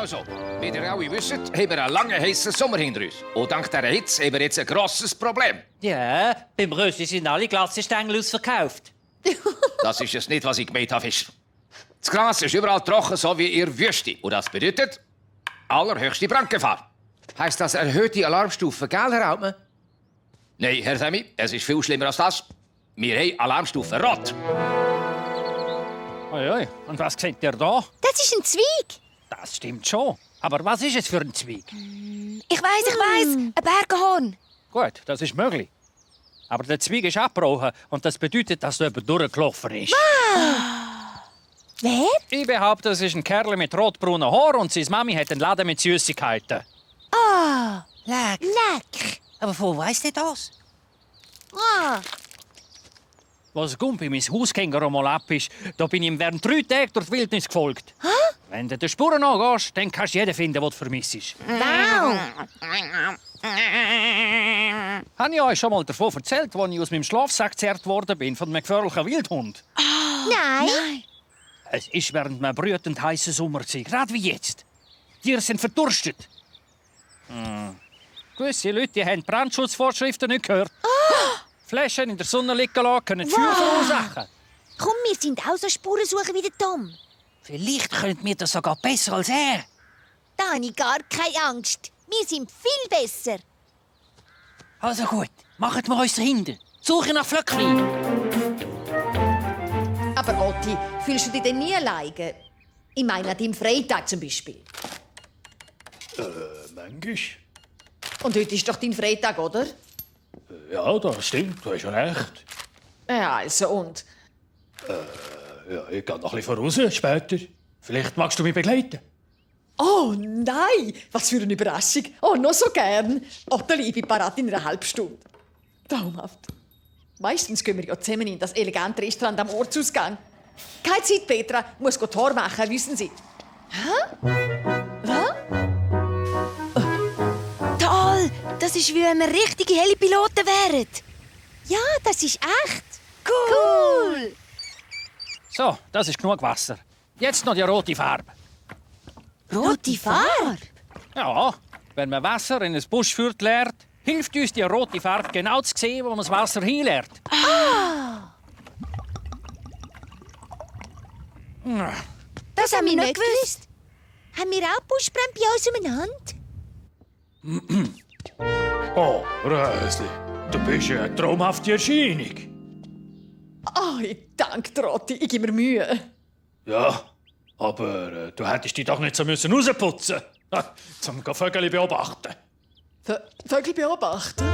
Also, wie ihr alle wisst, haben wir einen langen, heissen Sommer hinter uns. Und dank dieser Hitze haben wir jetzt ein grosses Problem. Ja, beim Rösti sind alle Glassenstängel ausverkauft. Das ist es nicht, was ich gemeint habe, Fischer. Das Gras ist überall trocken, so wie in der Wüste. Und das bedeutet allerhöchste Brandgefahr. Heißt das erhöhte Alarmstufe, gell, Herr Altmann? Nein, Herr Semmi, es ist viel schlimmer als das. Wir haben Alarmstufe Rot. Oi, und was seht ihr da? Das ist ein Zweig. Das stimmt schon. Aber was ist es für ein Zweig? Ich weiss, ein Bergehorn. Gut, das ist möglich. Aber der Zweig ist abgebrochen und das bedeutet, dass da jemand durchgelaufen ist. Wer? Ich behaupte, es ist ein Kerl mit rotbraunen Haar und seine Mami hat einen Laden mit Süßigkeiten. Ah, Leck. leck. Aber wo weiss der das? Ah, Als Gumpi mein Hausgänger mal ab ist, da bin ich ihm während 3 Tagen durch die Wildnis gefolgt. Wenn du den Spuren nachgehst, dann kannst du jeden finden, den du vermisst. wow. Habe ich euch schon mal davon erzählt, als ich aus meinem Schlafsack gezerrt worden bin von einem gefährlichen Wildhund? Nein. Es war während einem brütend heißen Sommer, gerade wie jetzt. Die Tiere sind verdurstet. Gewisse Leute haben die Brandschutzvorschriften nicht gehört. Flaschen in der Sonne liegen lassen können Feuer verursachen. Komm, wir sind auch so Spurensucher wie der Tom. Vielleicht könnt mir das sogar besser als er. Da habe ich gar keine Angst. Wir sind viel besser. Also gut, machen wir uns dahinter. Suche nach Flöckli. Aber Otti, fühlst du dich denn nie alleine? Ich meine an deinem Freitag zum Beispiel. Manchmal. Und heute ist doch dein Freitag, oder? Ja, das stimmt, du hast recht. Ja, also und? Ja, ich gehe noch ein bisschen voraus später. Vielleicht magst du mich begleiten. Oh nein, was für eine Überraschung. Oh, noch so gern. Oh, da liebe ich parat in einer halben Stunde. Traumhaft. Meistens gehen wir ja zusammen in das elegante Restaurant am Ortsausgang. Keine Zeit, Petra. Muss Tor machen, wissen Sie. Toll, das ist wie wenn wir richtige helle Piloten wären. Ja, das ist echt. Cool. So, das ist genug Wasser. Jetzt noch die rote Farbe. Rote Farbe. Ja, wenn man Wasser in ein Buschfeuer leert, hilft uns die rote Farbe genau zu sehen, wo man das Wasser hinleert. Das haben wir nicht gewusst. Haben wir auch Buschbrände bei uns umeinander? Oh, Rösli, du bist ja eine traumhafte Erscheinung. Ah, ich danke, Trotti. Ich gebe mir Mühe. Ja, aber du hättest dich doch nicht so rausputzen müssen. Zum Vögel beobachten. Vögel beobachten? Du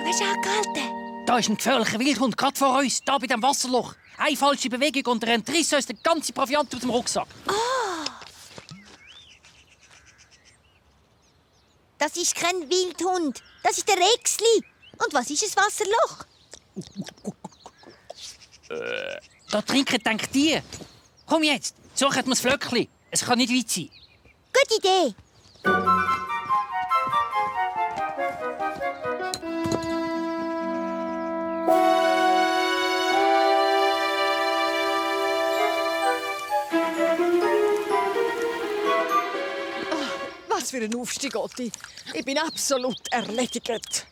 hast angehalten. Da ist ein gefährlicher Wildhund gerade vor uns, da bei dem Wasserloch. Eine falsche Bewegung und er entriss uns den ganzen Proviant aus dem Rucksack. Das ist kein Wildhund. Das ist der Rexli. Und was ist ein Wasserloch? Da trinken denkt die. Komm jetzt, suchen wir das Flöckli. Es kann nicht weit sein. Gute Idee. Was für ein Aufstieg, Otti. Ich bin absolut erledigt.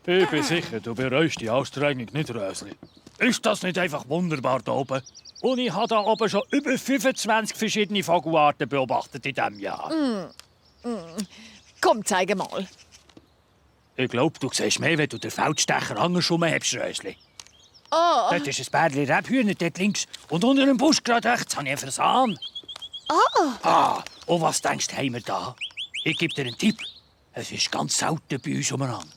Ich bin sicher, du bereust die Anstrengung nicht, Rösli. Ist das nicht einfach wunderbar da oben? Und ich habe da oben schon über 25 verschiedene Vogelarten beobachtet in diesem Jahr. Komm, zeige mal. Ich glaube, du siehst mehr, wenn du den Feldstecher andersrum hast, Rösli. Oh, Dort ist ein Bärli Rebhühner dort links. Und unter dem Busch gerade rechts habe ich einen Fasan. Und was denkst du, haben wir da? Ich gebe dir einen Tipp. Es ist ganz selten bei uns umeinander.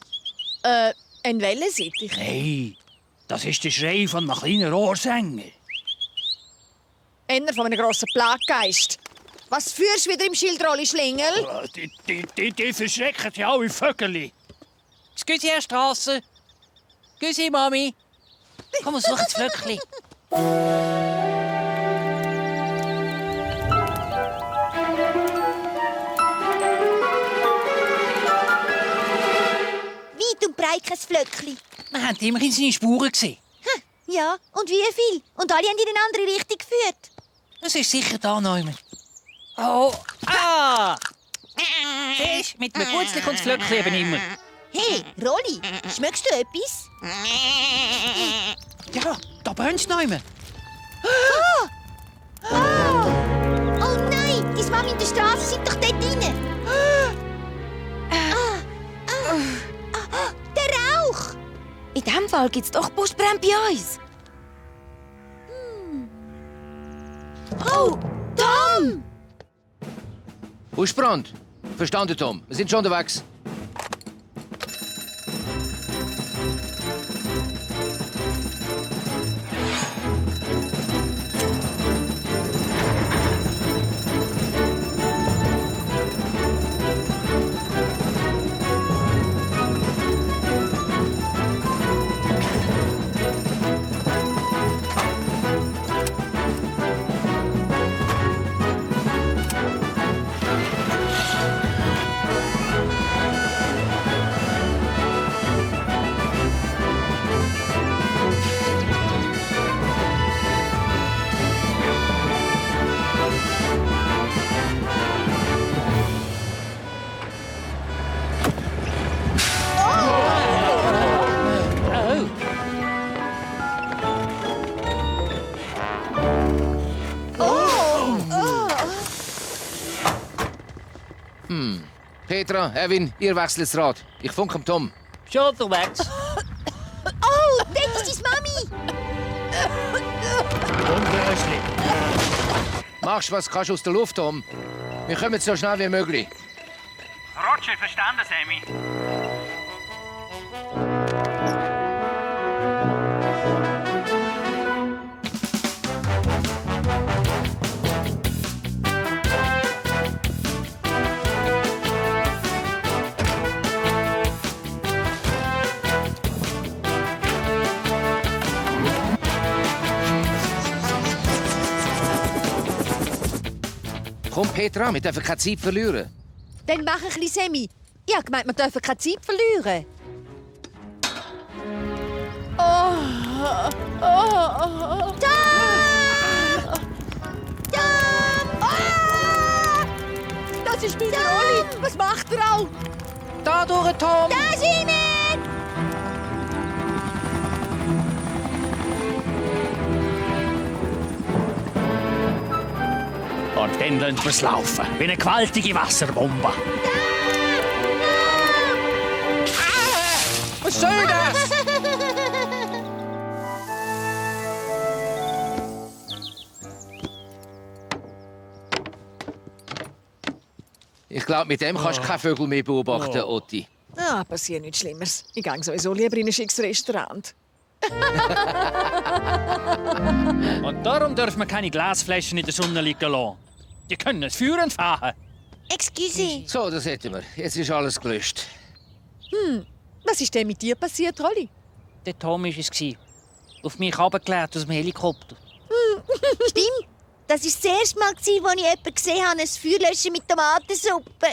ein Wellensittich. Hey, das ist der Schrei von einem kleinen Rohrsänger. Einer von einem grossen Plaggeist. Was führst du wieder im Schildrolli, Schlingel? Die verschrecken ja alle Vögel. Excuse, Herr Strasse. Excuse, Mami. Komm, such das Flöckli. Weit und breit kein Flöckli. Wir haben immerhin seine Spuren gesehen. Ja, und wie viel? Und alle haben in eine andere Richtung geführt. Es ist sicher da noch. Oh, ah! Siehst, mit einem Gutzli kommt das Flöckchen eben immer. Hey, Rolli, schmeckst du etwas? Ja, da brennt's noch immer. Oh nein, die Mami in der Straße sind doch dort drin. Der Rauch! In diesem Fall gibt es doch Buschbrände bei uns. Oh, Tom! Buschbrand. Verstanden, Tom. Wir sind schon unterwegs. Petra, Erwin, ihr wechselt das Rad. Ich funke am Tom. Schon unterwegs. Oh, dort ist die Mami! Und Rösli. Machst was kannst aus der Luft, Tom. Wir kommen so schnell wie möglich. Roger, verstanden, Sammy. Komm, Petra, wir dürfen keine Zeit verlieren. Dann mach ein bisschen Semi. Ich habe gemeint, wir dürfen keine Zeit verlieren. Das ist mein Rolli. Was macht er auch? Da durch, Tom! Da sind wir! Und dann lassen wir es laufen. Wie eine gewaltige Wasserbombe. Was soll das? Ich glaube, mit dem kannst du keine Vögel mehr beobachten, Otti. Ah, passiert nichts Schlimmeres. Ich gehe sowieso lieber in ein schickes Restaurant. Und darum dürfen wir keine Glasflaschen in der Sonne liegen lassen. Die können das Feuer entfachen. Excuse. So, das hätten wir. Jetzt ist alles gelöscht. Was ist denn mit dir passiert, Rolli? Der Tom war es. Auf mich runtergelegt aus dem Helikopter. Stimmt. Das war das erste Mal, als ich jemanden gesehen habe, ein Feuer löschen mit Tomatensuppe.